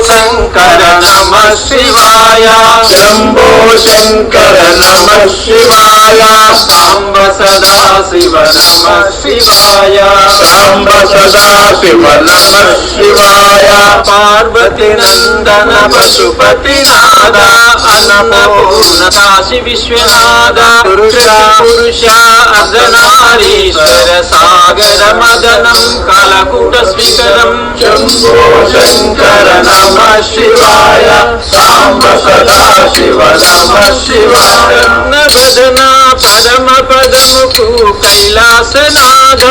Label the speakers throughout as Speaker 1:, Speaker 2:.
Speaker 1: शंकर नमः शिवाय
Speaker 2: शंभो शंकर नमः शिवाय
Speaker 1: सांब सदा शिव नमः शिवाय
Speaker 2: सांब सदा शिव नमः शिवाय
Speaker 1: पार्वती नंदन पशुपति नादा अन्नपूर्ण काशी विश्वनाथ पुरुष अर्धनारीश्वर सागर मदनं कालकूट स्वीकरम्
Speaker 2: शंभो शंकर नमः शिवाय सांब सदा शिव नमः शिवाय
Speaker 1: नवदना परम पदमुखु कैलासनाथ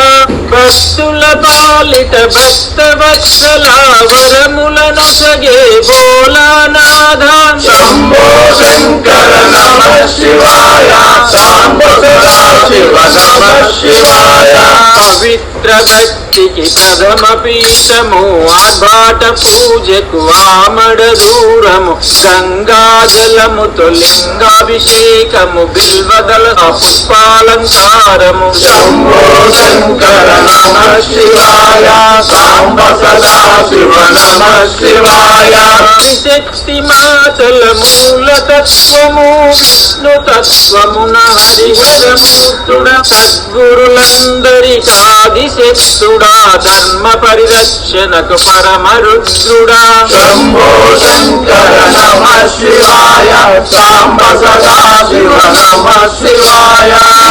Speaker 1: भक्तुल पालित भक्त वत्सला वरमुलन सगे भोलानाथ
Speaker 2: शंभो शंकर नमः शिवाय सांब सदा शिव नमः शिवाय
Speaker 1: पवित्र भक्ति की प्रथम पीठमु आर्भाट पूजకు ఆమడ దూరము గంగాజలముతో లింగాభిషేకము బిల్వదల పుష్పాలంకారము
Speaker 2: शंभो शंकर नमः शिवाय सांब सदा शिव नमः शिवाय
Speaker 1: శక్తి మాతల మూల తత్వము విష్ణు తత్వమున హరిహరమూర్తుడ సద్గురులందరికాదిశక్తుడా ధర్మ పరిరక్షణకు పరమరుద్రుడా
Speaker 2: शंभो शंकर नमः शिवाय सांब सदा शिव नमः शिवाय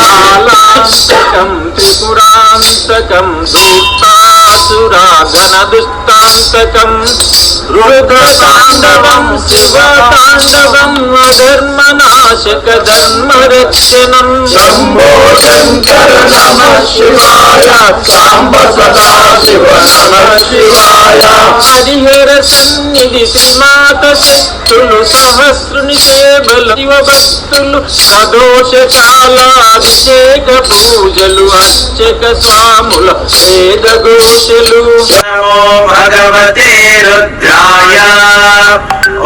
Speaker 1: कालांतकं त्रिपुरांतकं दूतासुरागणदुष्टांतकं रुद्रताण्डवं शिवताण्डवं अधर्मनाशक धर्मरक्षणं
Speaker 2: शंभो शंकर नमः शिवाय सांब सदा शिव नमः शिवाय
Speaker 1: హరిహర సన్నిధి శ్రీమాత శక్తులు సహస్రుని సేవలు శివభక్తులు సదోష కాలాభిషేక పూజలు అర్చక స్వాముల వేద ఘోషలు
Speaker 2: नमो भगवते रुद्राय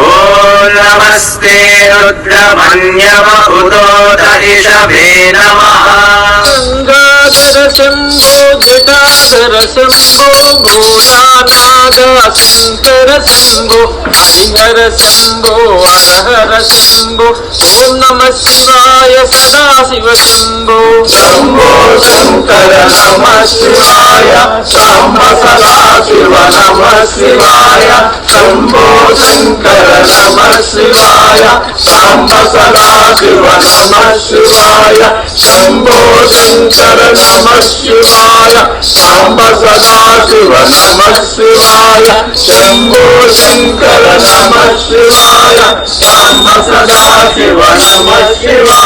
Speaker 2: ओम नमस्ते रुद्रमन्यव उदोदरिषभे नमः
Speaker 1: गंगाधर शंभो जटाधर शंभो भोलानाथ शंकर शंभो हरिहर शंभो हरहर शंभो ओम नमः शिवाय सदा शिव शंभो
Speaker 2: शंभो शंकर नमः शिवाय सांब सदा शिव नमः शिवाय शंभो शंकर नमः शिवाय सांब सदा शिव नमः शिवाय शंभो शंकर नमः शिवाय सांब सदा शिव नमः शिवाय शंभो शंकर नमः शिवाय सांब सदा शिव नमः शिवाय